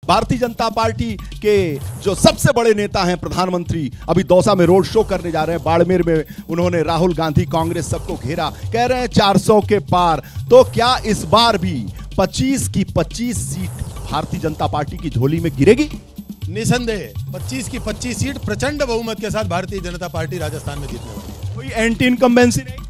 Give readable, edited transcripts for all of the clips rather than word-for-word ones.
Bharatiya Janata party के जो सबसे बड़े नेता हैं प्रधानमंत्री, अभी दौसा में रोड शो करने जा रहे हैं, बाड़मेर में उन्होंने राहुल गांधी, कांग्रेस सबको घेरा, कह रहे हैं 400 के पार। तो क्या इस बार भी 25 की 25 सीट भारतीय जनता पार्टी की झोली में गिरेगी? निसंदेह 25 की 25 सीट प्रचंड बहुमत के साथ भारतीय जनता पार्टी राजस्थान में जीतने वाली है। कोई एंटी इनकम्बेंसी नहीं?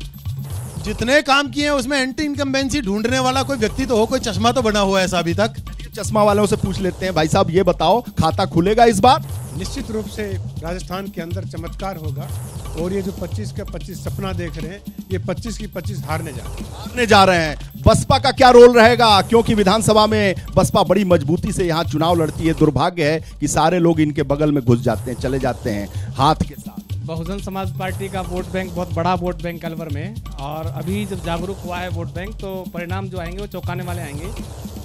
जितने काम किए हैं उसमें एंटी इनकम्बेंसी ढूंढने वाला कोई व्यक्ति तो हो, कोई चश्मा तो बना हुआ है ऐसा अभी तक। चश्मा वालों से पूछ लेते हैं, भाई साहब ये बताओ खाता खुलेगा इस बार? निश्चित रूप से राजस्थान के अंदर चमत्कार होगा और ये जो 25 के 25 सपना देख रहे हैं, ये 25 की 25 हारने जा रहे हैं। बसपा का क्या रोल रहेगा, क्योंकि विधानसभा में बसपा बड़ी मजबूती से यहाँ चुनाव लड़ती है। दुर्भाग्य है कि सारे लोग इनके बगल में घुस जाते हैं, चले जाते हैं हाथ के साथ। बहुजन समाज पार्टी का वोट बैंक बहुत बड़ा वोट बैंक अलवर में, और अभी जब जागरूक हुआ है वोट बैंक तो परिणाम जो आएंगे वो चौंकाने वाले आएंगे,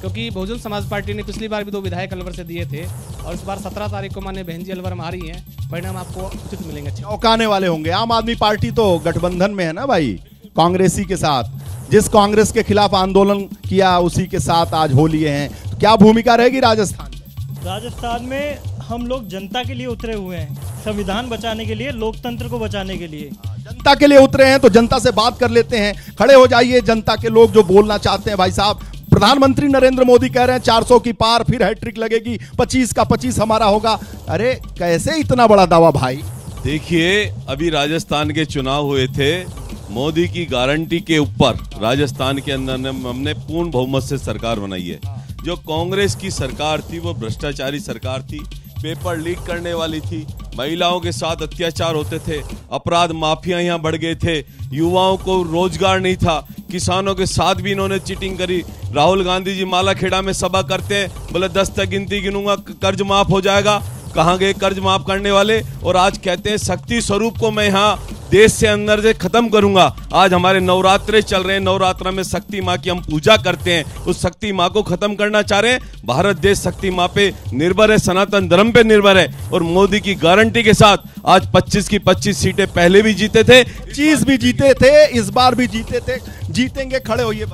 क्योंकि बहुजन समाज पार्टी ने पिछली बार भी 2 विधायक अलवर से दिए थे और इस बार 17 तारीख को माननीय बहन जी अलवर में आ रही हैं, परिणाम आपको उचित मिलेंगे, चौंकाने वाले होंगे। आम आदमी पार्टी तो गठबंधन में है ना भाई, कांग्रेसी के साथ, जिस कांग्रेस के खिलाफ आंदोलन किया उसी के साथ आज हो लिए हैं। तो क्या भूमिका रहेगी राजस्थान में? राजस्थान में हम लोग जनता के लिए उतरे हुए हैं, संविधान बचाने के लिए, लोकतंत्र को बचाने के लिए। जनता के लिए उतरे हैं तो जनता से बात कर लेते हैं। खड़े हो जाइए जनता के लोग जो बोलना चाहते हैं। भाई साहब, प्रधानमंत्री नरेंद्र मोदी कह रहे हैं 400 की पार, फिर हैट्रिक लगेगी, 25 का 25 हमारा होगा। अरे कैसे इतना बड़ा दावा भाई? देखिए, अभी राजस्थान के चुनाव हुए थे, मोदी की गारंटी के ऊपर राजस्थान के अंदर हमने पूर्ण बहुमत से सरकार बनाई है। जो कांग्रेस की सरकार थी वो भ्रष्टाचारी सरकार थी, पेपर लीक करने वाली थी, महिलाओं के साथ अत्याचार होते थे, अपराध माफिया यहाँ बढ़ गए थे, युवाओं को रोजगार नहीं था, किसानों के साथ भी इन्होंने चीटिंग करी। राहुल गांधी जी मालाखेड़ा में सभा करते हैं, बोले 10 तक गिनती गिनूंगा कर्ज माफ हो जाएगा। कहाँ गए कर्ज माफ करने वाले? और आज कहते हैं शक्ति स्वरूप को मैं यहाँ देश से अंदर से खत्म करूंगा। आज हमारे नवरात्रे चल रहे हैं, नवरात्रा में शक्ति माँ की हम पूजा करते हैं, उस शक्ति माँ को खत्म करना चाह रहे हैं। भारत देश शक्ति माँ पे निर्भर है, सनातन धर्म पे निर्भर है, और मोदी की गारंटी के साथ आज 25 की 25 सीटें पहले भी जीते थे, चीज भी जीते थे, इस बार भी जीते थे, जीतेंगे। खड़े होइए।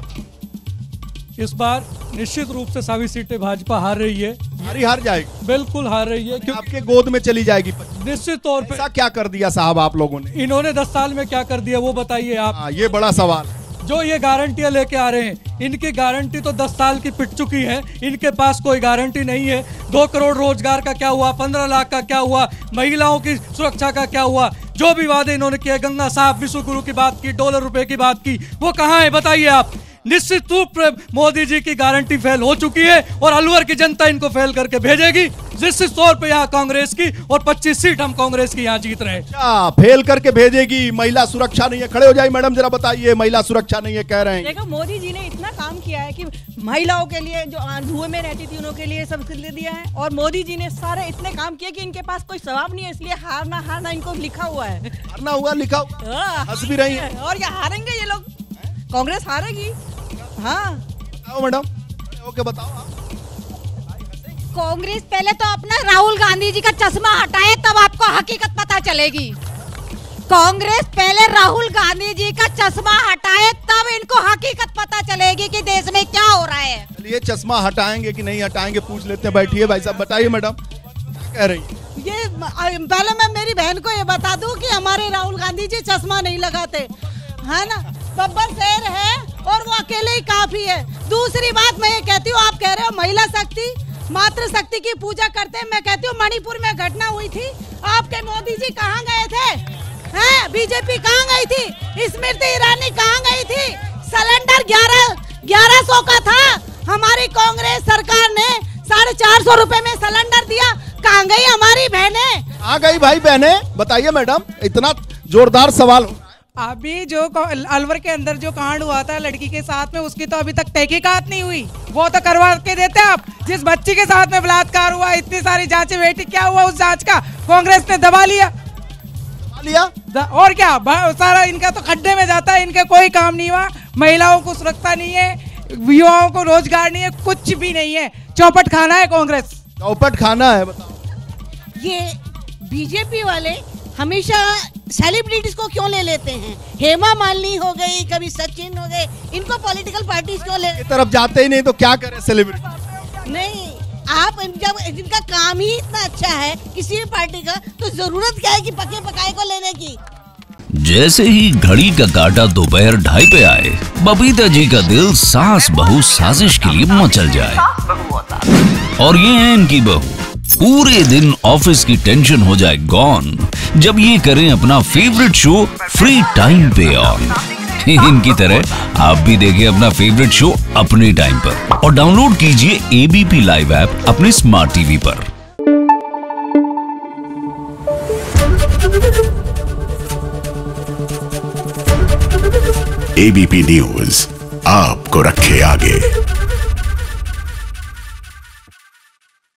इस बार निश्चित रूप से सभी सीटें भाजपा हार रही है, हार जाएगी, बिल्कुल हार रही है, क्योंकि आपके गोद में चली जाएगी निश्चित तौर पे। ऐसा क्या कर दिया साहब आप लोगों ने? इन्होंने 10 साल में क्या कर दिया वो बताइए आप। ये बड़ा सवाल। जो ये गारंटियां लेके आ रहे हैं, इनकी गारंटी तो 10 साल की पिट चुकी है, इनके पास कोई गारंटी नहीं है। 2 करोड़ रोजगार का क्या हुआ, 15 लाख का क्या हुआ, महिलाओं की सुरक्षा का क्या हुआ? जो भी वादे इन्होंने किए, गंगा साहब, विश्व गुरु की बात की, $1 की बात की, वो कहाँ है बताइए आप? निश्चित रूप से मोदी जी की गारंटी फेल हो चुकी है और अलवर की जनता इनको फेल करके भेजेगी। निश्चित तौर पे यहाँ कांग्रेस की, और 25 सीट हम कांग्रेस की यहाँ जीत रहे हैं। क्या फेल करके भेजेगी? महिला सुरक्षा नहीं है? खड़े हो जाइए मैडम, जरा बताइए। महिला सुरक्षा नहीं है कह रहे हैं। देखो, मोदी जी ने इतना काम किया है कि महिलाओं के लिए, जो धुएं में रहती थी उनों के लिए सब्सिडी दिया है, और मोदी जी ने सारे इतने काम किए कि इनके पास कोई जवाब नहीं है, इसलिए हारना इनको लिखा हुआ है। हारना हुआ लिखा हुआ, हंस भी रही है। और ये हारेंगे, ये लोग, कांग्रेस हारेगी। हाँ बताओ मैडम, ओके बताओ आप। कांग्रेस पहले तो अपना राहुल गांधी जी का चश्मा हटाए, तब आपको हकीकत पता चलेगी। कांग्रेस पहले राहुल गांधी जी का चश्मा हटाए, तब इनको हकीकत पता चलेगी कि देश में क्या हो रहा है। चलिए, चश्मा हटाएंगे कि नहीं हटाएंगे पूछ लेते हैं। बैठिए भाई साहब, बताइए मैडम क्या कह रही है? ये पहले मैं मेरी बहन को ये बता दूं कि हमारे राहुल गांधी जी चश्मा नहीं लगाते, है ना, बब्बर शेर है और वो अकेले ही काफी है। दूसरी बात मैं ये कहती हूँ, आप कह रहे हो महिला शक्ति, मातृ शक्ति की पूजा करते हैं। मैं कहती हूँ मणिपुर में घटना हुई थी, आपके मोदी जी कहाँ गए थे? हैं, बीजेपी कहाँ गई थी? स्मृति ईरानी कहाँ गई थी? सिलेंडर 1100 का था, हमारी कांग्रेस सरकार ने 450 रुपए में सिलेंडर दिया। कहाँ गई हमारी बहनें? कहाँ गई भाई बहनें? बताइए मैडम, इतना जोरदार सवाल। अभी जो अलवर के अंदर जो कांड हुआ था लड़की के साथ में, उसकी तो अभी तक तहकीकात नहीं हुई, वो तो करवा के देते आप। जिस बच्ची के साथ में बलात्कार हुआ, इतनी सारी जांचें बेटी, क्या हुआ उस जांच का? कांग्रेस ने दबा लिया। और क्या, सारा इनका तो खड्डे में जाता है, इनका कोई काम नहीं हुआ। महिलाओं को सुरक्षा नहीं है, युवाओं को रोजगार नहीं है, कुछ भी नहीं है। चौपट खाना है कांग्रेस, चौपट खाना है। बताओ, ये बीजेपी वाले हमेशा सेलिब्रिटीज को क्यों ले लेते हैं? हेमा मालिनी हो गई, कभी सचिन हो गए, इनको पॉलिटिकल पार्टीज क्यों ले? तरफ जाते ही नहीं तो क्या करें सेलिब्रिटी? नहीं, आप जब जिनका काम ही इतना अच्छा है किसी भी पार्टी का, तो जरूरत क्या है कि पके पकाए को लेने की। जैसे ही घड़ी का काटा दोपहर 2:30 पे आए, बबीता जी का दिल सास बहू साजिश के लिए मचल जाए। और ये है इनकी बहू, पूरे दिन ऑफिस की टेंशन हो जाए गॉन जब ये करें अपना फेवरेट शो फ्री टाइम पे ऑन। इनकी तरह आप भी देखिए अपना फेवरेट शो अपने टाइम पर और डाउनलोड कीजिए एबीपी लाइव ऐप अपने स्मार्ट टीवी पर। एबीपी न्यूज आपको रखे आगे।